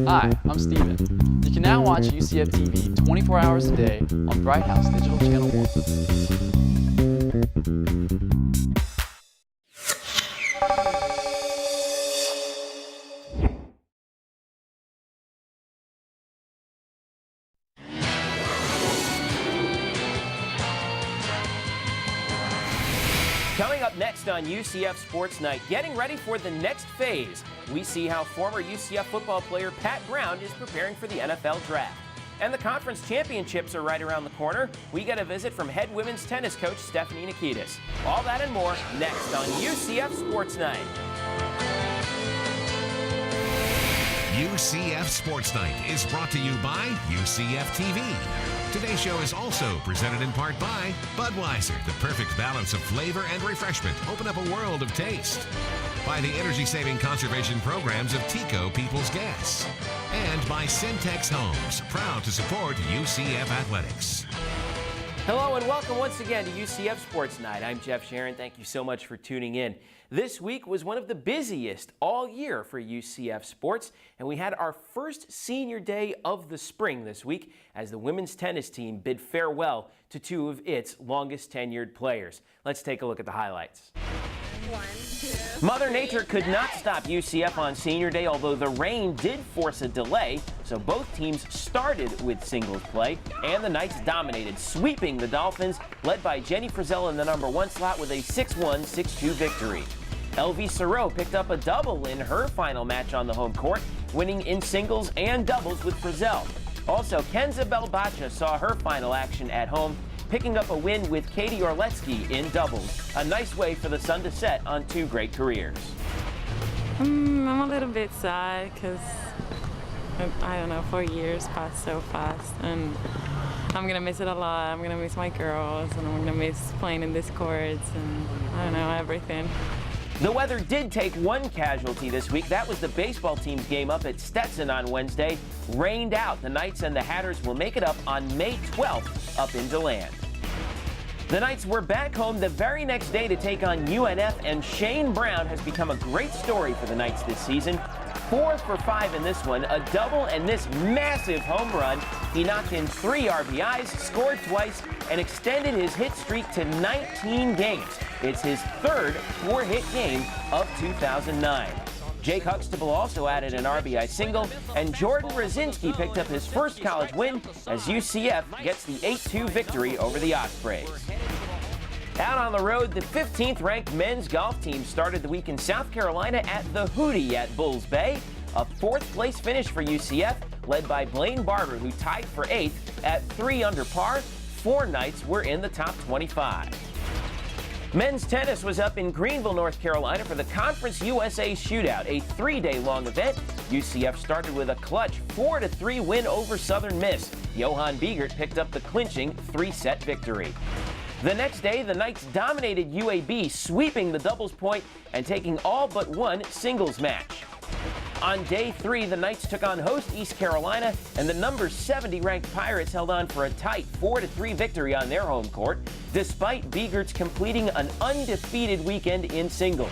Hi, I'm Steven. You can now watch UCF TV 24 hours a day on Bright House Digital Channel 1. Coming up next on UCF Sports Night, getting ready for the next phase, we see how former UCF football player Pat Brown is preparing for the NFL draft. And the conference championships are right around the corner. We get a visit from head women's tennis coach Stephanie Nickitas. All that and more next on UCF Sports Night. UCF Sports Night is brought to you by UCF TV. Today's show is also presented in part by Budweiser, the perfect balance of flavor and refreshment. Open up a world of taste. By the energy-saving conservation programs of Tico People's Gas. And by Syntex Homes, proud to support UCF Athletics. Hello and welcome once again to UCF Sports Night. I'm Jeff Sharon. Thank you so much for tuning in. This week was one of the busiest all year for UCF sports, and we had our first senior day of the spring this week as the women's tennis team bid farewell to two of its longest tenured players. Let's take a look at the highlights. Mother Nature could not stop UCF on senior day, although the rain did force a delay, so both teams started with singles play, and the Knights dominated, sweeping the Dolphins, led by Jenny Frizzell in the #1 slot with a 6-1, 6-2 victory. LV Soreau picked up a double in her final match on the home court, winning in singles and doubles with Frizzell. Also, Kenza Belbacha saw her final action at home, picking up a win with Katie Orletsky in doubles. A nice way for the Sun to set on two great careers. I'm a little bit sad because, I don't know, 4 years passed so fast, and I'm going to miss it a lot. I'm going to miss my girls, and I'm going to miss playing in these courts, and I don't know, everything. The weather did take one casualty this week. That was the baseball team's game up at Stetson on Wednesday. Rained out. The Knights and the Hatters will make it up on May 12th up in DeLand. The Knights were back home the very next day to take on UNF, and Shane Brown has become a great story for the Knights this season. 4 for 5 in this one, a double and this massive home run. He knocked in 3 RBIs, scored twice, and extended his hit streak to 19 games. It's his third 4-hit game of 2009. Jake Huxtable also added an RBI single, and Jordan Rosinski picked up his first college win as UCF gets the 8-2 victory over the Ospreys. Out on the road, the 15th-ranked men's golf team started the week in South Carolina at the Hootie at Bulls Bay. A 4th-place finish for UCF, led by Blaine Barber, who tied for 8th at 3 under par. 4 Knights were in the top 25. Men's tennis was up in Greenville, North Carolina for the Conference USA Shootout, a 3-day-long event. UCF started with a clutch 4-3 win over Southern Miss. Johan Biegert picked up the clinching 3-set victory. The next day, the Knights dominated UAB, sweeping the doubles point and taking all but one singles match. On day 3, the Knights took on host East Carolina, and the number 70 ranked Pirates held on for a tight 4-3 victory on their home court, despite Biegert's completing an undefeated weekend in singles.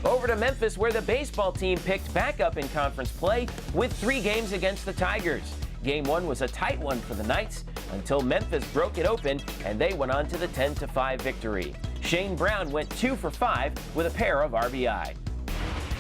Over to Memphis, where the baseball team picked back up in conference play with 3 games against the Tigers. Game 1 was a tight one for the Knights until Memphis broke it open, and they went on to the 10-5 victory. Shane Brown went 2 for 5 with a pair of RBI.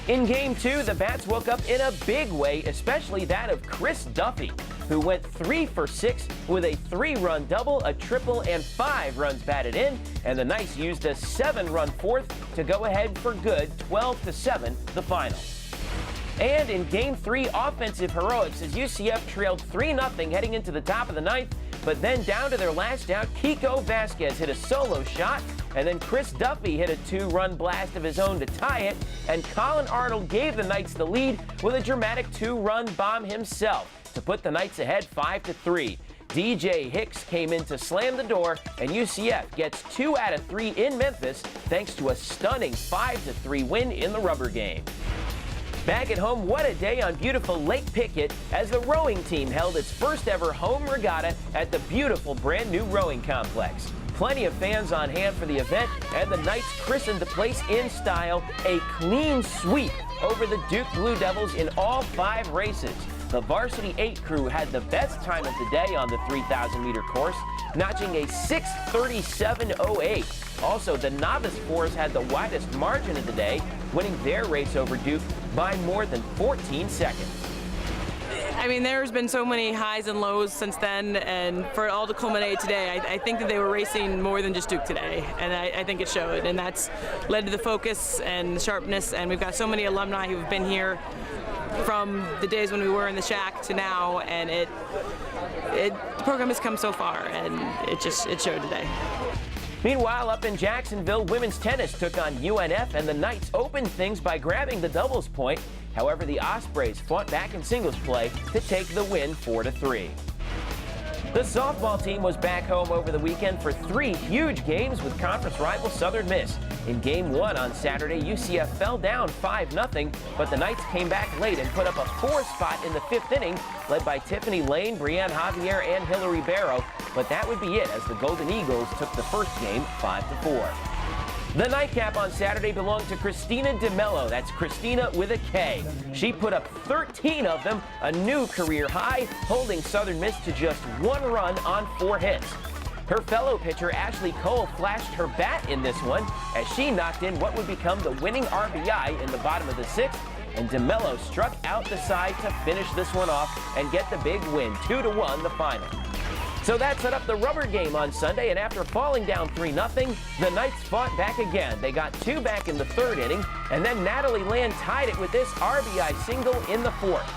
In Game 2, the Bats woke up in a big way, especially that of Chris Duffy, who went 3 for 6 with a 3-run double, a triple, and 5 runs batted in, and the Knights used a 7-run 4th to go ahead for good, 12-7, the final. And in Game 3, offensive heroics as UCF trailed 3-0 heading into the top of the 9th, but then down to their last out, Kiko Vasquez hit a solo shot, and then Chris Duffy hit a 2-run blast of his own to tie it, and Colin Arnold gave the Knights the lead with a dramatic 2-run bomb himself to put the Knights ahead 5-3. DJ Hicks came in to slam the door, and UCF gets 2 out of 3 in Memphis thanks to a stunning 5-3 win in the rubber game. Back at home, what a day on beautiful Lake Pickett as the rowing team held its first ever home regatta at the beautiful brand new rowing complex. Plenty of fans on hand for the event, and the Knights christened the place in style a clean sweep over the Duke Blue Devils in all 5 races. The Varsity 8 crew had the best time of the day on the 3,000-meter course, notching a 6:37.08. Also, the novice 4s had the widest margin of the day, winning their race over Duke by more than 14 seconds. I mean, there's been so many highs and lows since then, and for it all to culminate today, I think that they were racing more than just Duke today, and I think it showed, and that's led to the focus and the sharpness, and we've got so many alumni who have been here from the days when we were in the shack to now, and the program has come so far, and it showed today. Meanwhile, up in Jacksonville, women's tennis took on UNF, and the Knights opened things by grabbing the doubles point. However, the Ospreys fought back in singles play to take the win 4-3. The softball team was back home over the weekend for 3 huge games with conference rival Southern Miss. In Game 1 on Saturday, UCF fell down 5-0, but the Knights came back late and put up a 4 spot in the 5th inning, led by Tiffany Lane, Brianne Javier, and Hillary Barrow. But that would be it as the Golden Eagles took the first game 5-4. The nightcap on Saturday belonged to Christina DeMello. That's Christina with a K. She put up 13 of them, a new career high, holding Southern Miss to just 1 run on 4 hits. Her fellow pitcher, Ashley Cole, flashed her bat in this one as she knocked in what would become the winning RBI in the bottom of the 6th, and DeMello struck out the side to finish this one off and get the big win, 2-1 the final. So that set up the rubber game on Sunday, and after falling down 3-0, the Knights fought back again. They got 2 back in the 3rd inning, and then Natalie Land tied it with this RBI single in the 4th.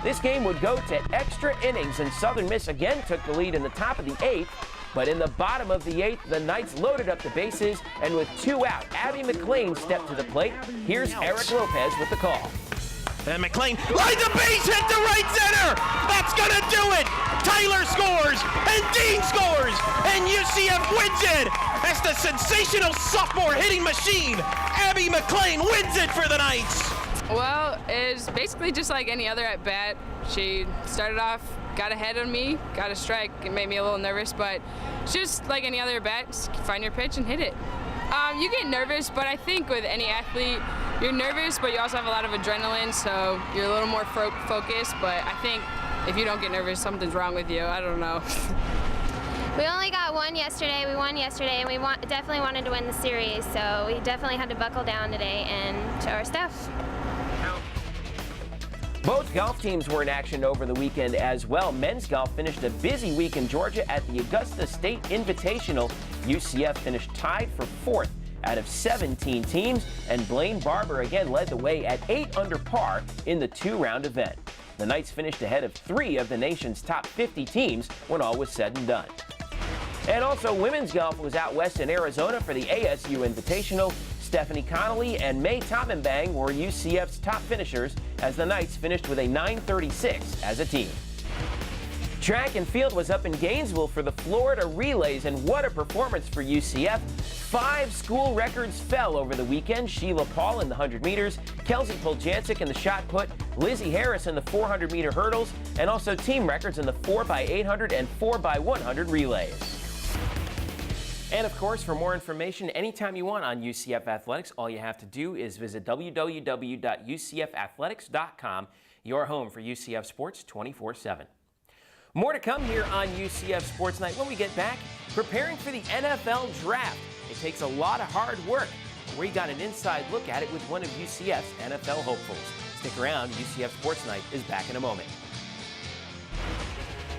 This game would go to extra innings, and Southern Miss again took the lead in the top of the 8th, but in the bottom of the 8th, the Knights loaded up the bases, and with 2 out, Abby McLean stepped to the plate. Here's Eric Lopez with the call. And McLean lines a base hit to right center. That's gonna do it. Tyler scores, and Dean scores, and UCF wins it. That's the sensational sophomore hitting machine. Abby McLean wins it for the Knights. Well, it's basically just like any other at bat. She started off, got ahead of me, got a strike. It made me a little nervous, but it's just like any other at bat. Just find your pitch and hit it. You get nervous, but I think with any athlete, you're nervous, but you also have a lot of adrenaline, so you're a little more focused. But I think if you don't get nervous, something's wrong with you. I don't know. We only got 1 yesterday. We won yesterday, and we definitely wanted to win the series, so we definitely had to buckle down today and show our stuff. Both golf teams were in action over the weekend as well. Men's golf finished a busy week in Georgia at the Augusta State Invitational. UCF finished tied for 4th out of 17 teams, and Blaine Barber again led the way at 8 under par in the 2-round event. The Knights finished ahead of 3 of the nation's top 50 teams when all was said and done. And also, women's golf was out west in Arizona for the ASU Invitational. Stephanie Connolly and May Tamenbang were UCF's top finishers as the Knights finished with a 936 as a team. Track and field was up in Gainesville for the Florida Relays, and what a performance for UCF. 5 school records fell over the weekend. Sheila Paul in the 100 meters, Kelsey Poljancic in the shot put, Lizzie Harris in the 400-meter hurdles, and also team records in the 4x800 and 4x100 relays. And of course, for more information anytime you want on UCF Athletics, all you have to do is visit www.ucfathletics.com, your home for UCF sports 24/7. More to come here on UCF Sports Night when we get back. Preparing for the NFL Draft. It takes a lot of hard work. We got an inside look at it with one of UCF's NFL hopefuls. Stick around, UCF Sports Night is back in a moment.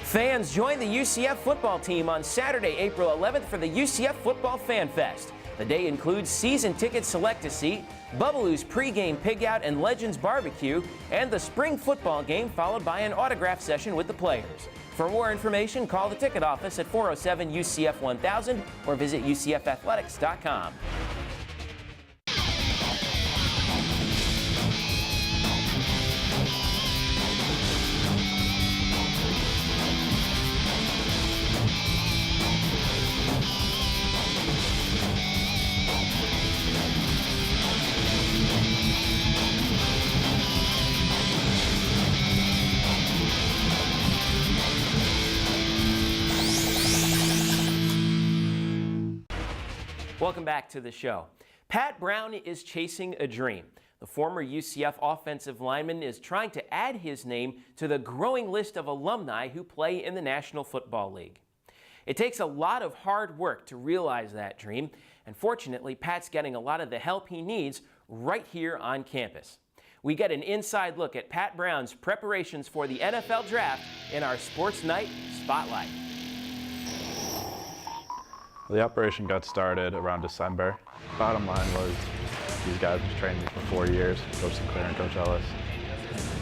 Fans, join the UCF football team on Saturday, April 11th for the UCF Football Fan Fest. The day includes season tickets select a seat, Bubbaloo's pregame pigout and Legends barbecue, and the spring football game followed by an autograph session with the players. For more information, call the ticket office at 407-UCF-1000 or visit UCFathletics.com. Welcome back to the show. Pat Brown is chasing a dream. The former UCF offensive lineman is trying to add his name to the growing list of alumni who play in the National Football League. It takes a lot of hard work to realize that dream, and fortunately, Pat's getting a lot of the help he needs right here on campus. We get an inside look at Pat Brown's preparations for the NFL Draft in our Sports Night Spotlight. The operation got started around December. Bottom line was these guys have trained me for 4 years, Coach Sinclair and Coach Ellis,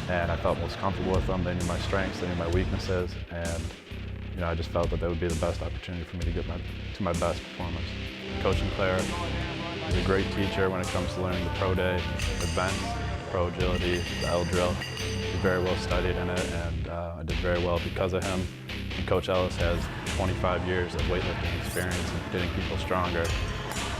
and I felt most comfortable with them. They knew my strengths, they knew my weaknesses, and I just felt that that would be the best opportunity for me to get to my best performance. Coach Sinclair is a great teacher when it comes to learning the pro day events, pro agility, the L drill. He's very well studied in it, and I did very well because of him. And Coach Ellis has 25 years of weightlifting experience and getting people stronger.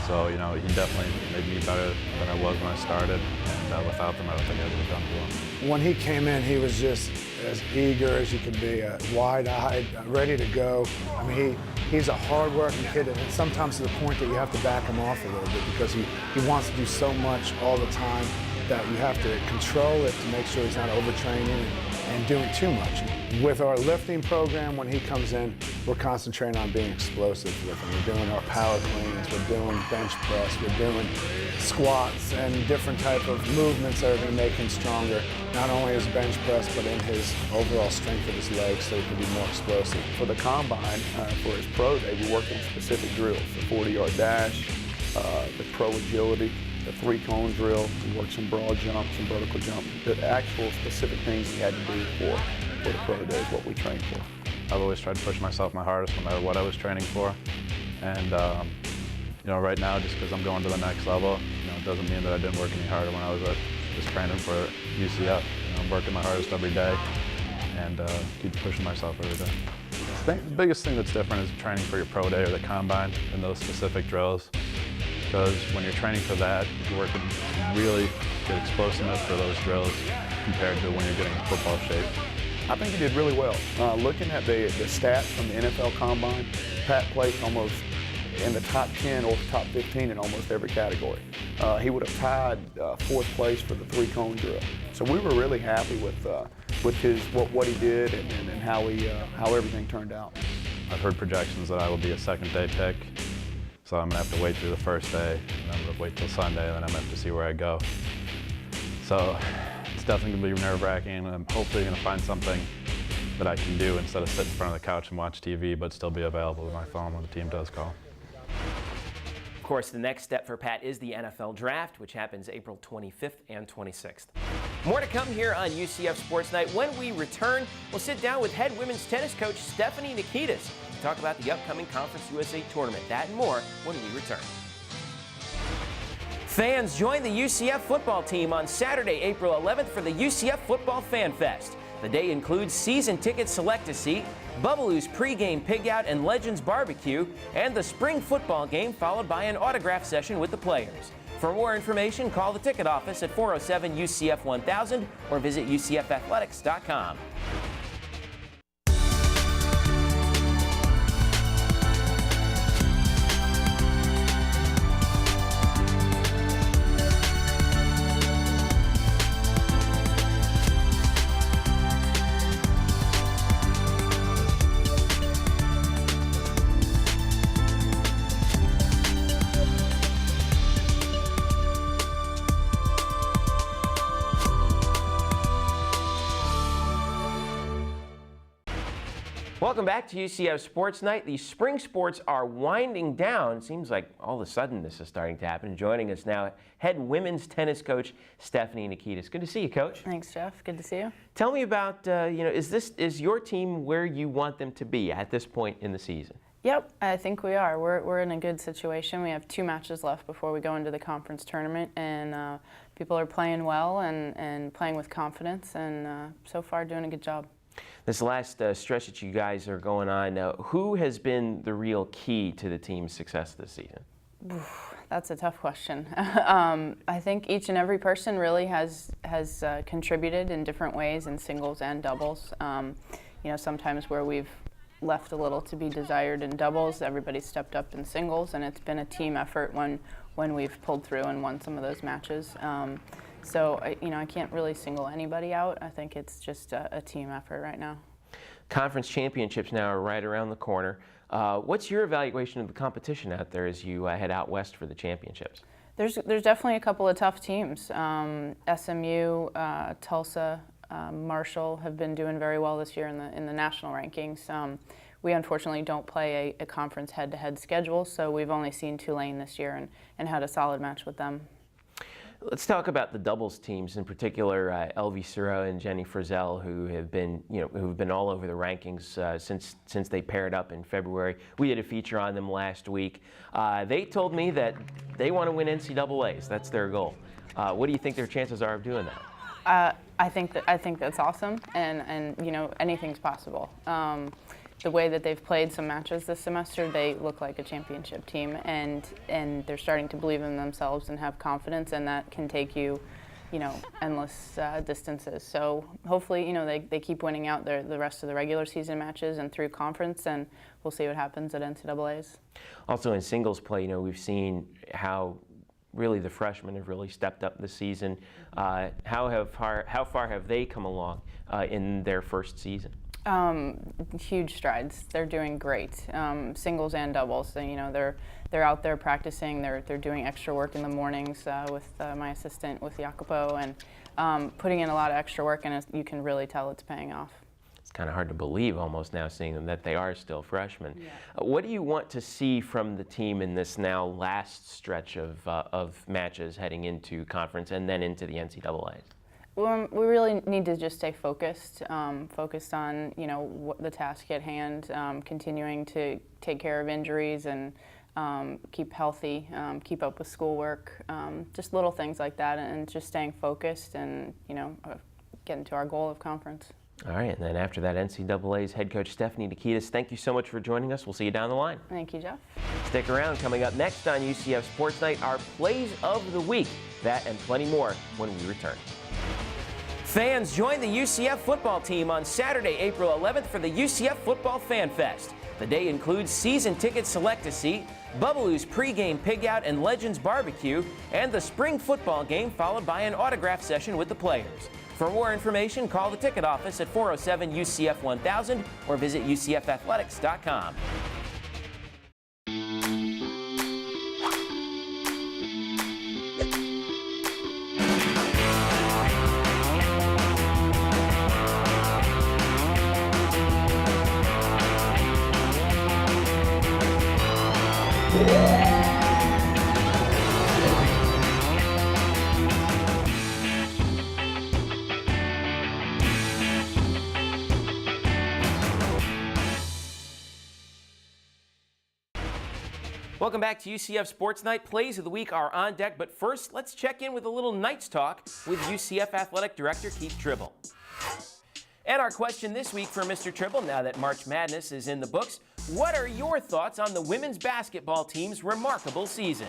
So, he definitely made me better than I was when I started, and without them, I don't think I would have done well. When he came in, he was just as eager as you could be, wide-eyed, ready to go. I mean, he's a hard-working kid, and sometimes to the point that you have to back him off a little bit because he wants to do so much all the time that you have to control it to make sure he's not overtraining and doing too much. With our lifting program, when he comes in, we're concentrating on being explosive with him. We're doing our power cleans, we're doing bench press, we're doing squats and different type of movements that are going to make him stronger, not only his bench press, but in his overall strength of his legs so he can be more explosive. For the combine, for his pro day, we worked on specific drills, the 40-yard dash, the pro agility, the 3-cone drill. We worked some broad jumps, some vertical jumps. The actual specific things he had to do for the pro day is what we trained for. I've always tried to push myself my hardest no matter what I was training for. And right now, just because I'm going to the next level, it doesn't mean that I didn't work any harder when I was just training for UCF. I'm working my hardest every day and keep pushing myself every day. I think the biggest thing that's different is training for your pro day or the combine and those specific drills. Because when you're training for that, you're working really good explosiveness for those drills compared to when you're getting in football shape. I think he did really well. Looking at the stats from the NFL Combine, Pat placed almost in the top 10 or top 15 in almost every category. He would have tied 4th place for the 3-cone drill. So we were really happy with what he did and how everything turned out. I've heard projections that I will be a second-day pick. So I'm going to have to wait through the first day, and I'm going to wait till Sunday, and then I'm going to have to see where I go. So it's definitely going to be nerve-wracking, and I'm hopefully going to find something that I can do instead of sit in front of the couch and watch TV, but still be available with my phone when the team does call. Of course, the next step for Pat is the NFL Draft, which happens April 25th and 26th. More to come here on UCF Sports Night. When we return, we'll sit down with head women's tennis coach Stephanie Nickitas to talk about the upcoming Conference USA tournament. That and more when we return. Fans, join the UCF football team on Saturday, April 11th for the UCF Football Fan Fest. The day includes season ticket select-a-seat, Bubbaloo's pregame pig-out and Legends Barbecue, and the spring football game followed by an autograph session with the players. For more information, call the ticket office at 407-UCF-1000 or visit UCFathletics.com. Welcome back to UCF Sports Night. The spring sports are winding down. It seems like all of a sudden this is starting to happen. Joining us now, head women's tennis coach Stephanie Nickitas. Good to see you, Coach. Thanks, Jeff. Good to see you. Tell me about, is your team where you want them to be at this point in the season? Yep, I think we are. We're in a good situation. We have 2 matches left before we go into the conference tournament, and people are playing well and playing with confidence, and so far doing a good job. This last stretch that you guys are going on, who has been the real key to the team's success this season? That's a tough question. I think each and every person really has contributed in different ways in singles and doubles. Sometimes where we've left a little to be desired in doubles, everybody stepped up in singles, and it's been a team effort when we've pulled through and won some of those matches. So, I can't really single anybody out. I think it's just a team effort right now. Conference championships now are right around the corner. What's your evaluation of the competition out there as you head out west for the championships? There's definitely a couple of tough teams. SMU, Tulsa, Marshall have been doing very well this year in the national rankings. We unfortunately don't play a conference head-to-head schedule, so we've only seen Tulane this year and had a solid match with them. Let's talk about the doubles teams, in particular Elvie Suro and Jenny Frizzell, who have been, who've been all over the rankings since they paired up in February. We did a feature on them last week. They told me that they want to win NCAAs. That's their goal. What do you think their chances are of doing that? I think that's awesome, and anything's possible. The way that they've played some matches this semester, they look like a championship team, and they're starting to believe in themselves and have confidence, and that can take you, endless distances. So hopefully, they keep winning out the rest of the regular season matches and through conference, and we'll see what happens at NCAAs. Also in singles play, we've seen how really the freshmen have really stepped up this season. How far have they come along in their first season? Huge strides. They're doing great, singles and doubles. So, they're out there practicing. They're doing extra work in the mornings with my assistant, with Jacopo, and putting in a lot of extra work, and you can really tell it's paying off. It's kind of hard to believe almost now seeing them that they are still freshmen. Yeah. What do you want to see from the team in this now last stretch of matches heading into conference and then into the NCAAs? We really need to just stay focused, focused on what the task at hand, continuing to take care of injuries and keep healthy, keep up with schoolwork, just little things like that, and just staying focused and getting to our goal of conference. All right, and then after that, NCAA's head coach Stephanie Nickitas, thank you so much for joining us. We'll see you down the line. Thank you, Jeff. Stick around. Coming up next on UCF Sports Night, our plays of the week. That and plenty more when we return. Fans, join the UCF football team on Saturday, April 11th for the UCF Football Fan Fest. The day includes season ticket select-a-seat, Bubbaloo's pregame pigout and Legends Barbecue, and the spring football game followed by an autograph session with the players. For more information, call the ticket office at 407-UCF-1000 or visit UCFathletics.com. Welcome back to UCF Sports Night. Plays of the week are on deck, but first, let's check in with a little Knights talk with UCF Athletic Director Keith Tribble. And our question this week for Mr. Tribble, now that March Madness is in the books, what are your thoughts on the women's basketball team's remarkable season?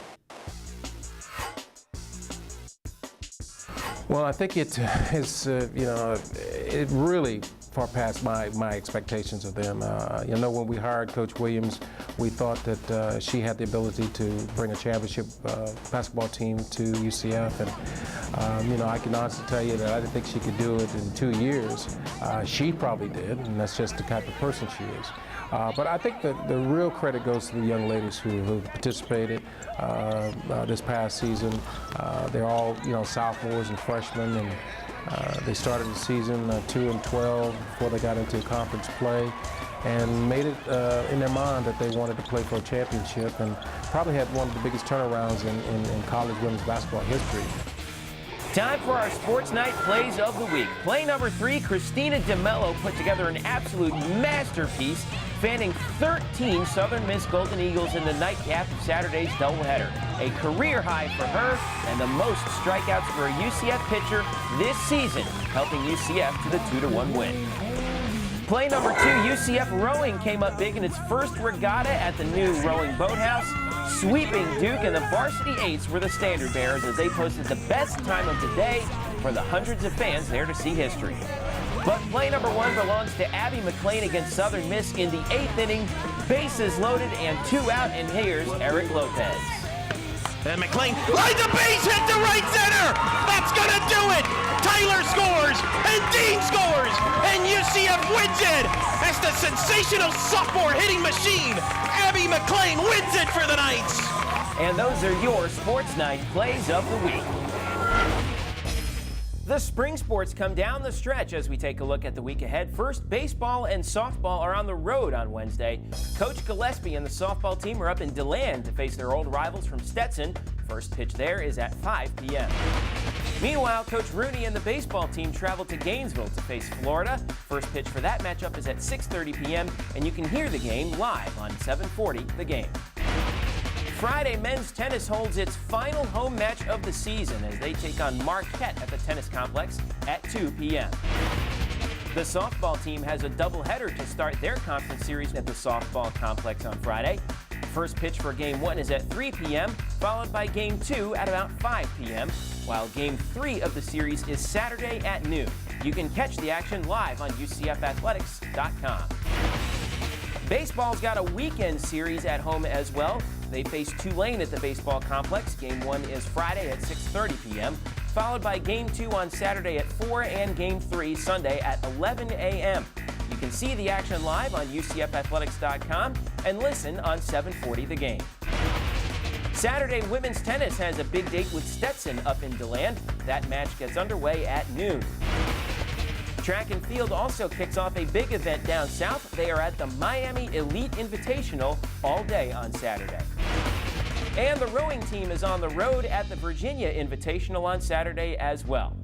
Well, I think it is, it really far past my expectations of them. When we hired Coach Williams, we thought that she had the ability to bring a championship basketball team to UCF, and I can honestly tell you that I didn't think she could do it in 2 years. She probably did, and that's just the type of person she is. But I think that the real credit goes to the young ladies who participated this past season. They're all, sophomores and freshmen, and they started the season 2-12 before they got into conference play, and made it in their mind that they wanted to play for a championship, and probably had one of the biggest turnarounds in college women's basketball history. Time for our Sports Night Plays of the Week. Play number 3, Christina DeMello put together an absolute masterpiece, fanning 13 Southern Miss Golden Eagles in the nightcap of Saturday's doubleheader. A career high for her and the most strikeouts for a UCF pitcher this season, helping UCF to the 2-1 win. Play number 2, UCF Rowing came up big in its first regatta at the new Rowing Boathouse. Sweeping Duke, and the varsity eights were the standard bearers as they posted the best time of the day for the hundreds of fans there to see history. But play number 1 belongs to Abby McLean against Southern Miss in the 8th inning. Bases loaded and 2 out, and here's Eric Lopez. And McLean, line the base hit to right center. That's going to do it. Tyler scores, and Dean scores, and UCF wins it. As the sensational sophomore hitting machine, Abby McLean wins it for the Knights. And those are your Sports Night plays of the week. The spring sports come down the stretch as we take a look at the week ahead. First, baseball and softball are on the road on Wednesday. Coach Gillespie and the softball team are up in DeLand to face their old rivals from Stetson. First pitch there is at 5 p.m. Meanwhile, Coach Rooney and the baseball team travel to Gainesville to face Florida. First pitch for that matchup is at 6:30 p.m., and you can hear the game live on 740 The Game. Friday, men's tennis holds its final home match of the season as they take on Marquette at the tennis complex at 2 p.m. The softball team has a doubleheader to start their conference series at the softball complex on Friday. First pitch for Game 1 is at 3 p.m., followed by Game 2 at about 5 p.m., while Game 3 of the series is Saturday at noon. You can catch the action live on UCFathletics.com. Baseball's got a weekend series at home as well. They face Tulane at the baseball complex. Game 1 is Friday at 6:30 p.m., followed by Game 2 on Saturday at 4 and Game 3 Sunday at 11 a.m. You can see the action live on UCFathletics.com and listen on 740 The Game. Saturday, women's tennis has a big date with Stetson up in DeLand. That match gets underway at noon. Track and field also kicks off a big event down south. They are at the Miami Elite Invitational all day on Saturday. And the rowing team is on the road at the Virginia Invitational on Saturday as well.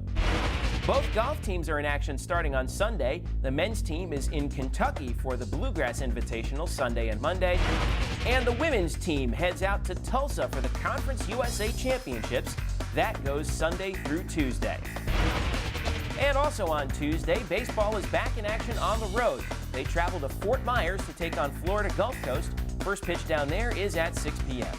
Both golf teams are in action starting on Sunday. The men's team is in Kentucky for the Bluegrass Invitational Sunday and Monday. And the women's team heads out to Tulsa for the Conference USA Championships. That goes Sunday through Tuesday. And also on Tuesday, baseball is back in action on the road. They travel to Fort Myers to take on Florida Gulf Coast. First pitch down there is at 6 p.m.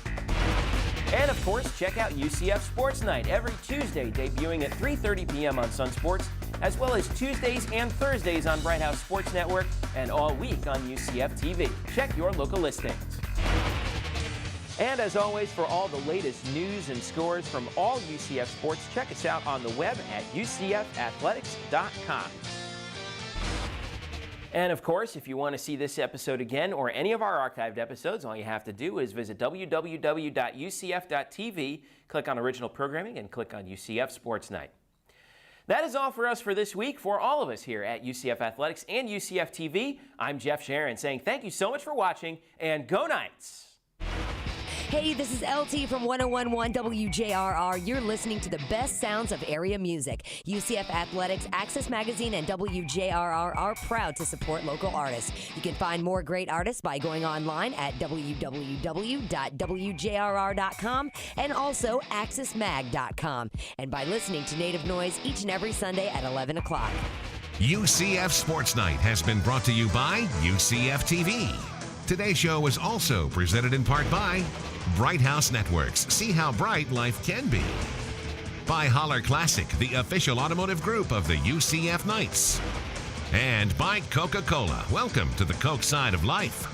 And of course, check out UCF Sports Night every Tuesday, debuting at 3:30 p.m. on Sun Sports, as well as Tuesdays and Thursdays on Bright House Sports Network, and all week on UCF TV. Check your local listings. And as always, for all the latest news and scores from all UCF sports, check us out on the web at UCFathletics.com. And of course, if you want to see this episode again or any of our archived episodes, all you have to do is visit www.ucf.tv, click on original programming, and click on UCF Sports Night. That is all for us for this week. For all of us here at UCF Athletics and UCF TV, I'm Jeff Sharon saying thank you so much for watching, and go Knights! Hey, this is LT from 101.1 WJRR. You're listening to the best sounds of area music. UCF Athletics, Access Magazine, and WJRR are proud to support local artists. You can find more great artists by going online at www.wjrr.com and also accessmag.com. And by listening to Native Noise each and every Sunday at 11 o'clock. UCF Sports Night has been brought to you by UCF TV. Today's show is also presented in part by Bright House Networks. See how bright life can be. By Holler Classic, the official automotive group of the UCF Knights. And by Coca-Cola. Welcome to the Coke side of life.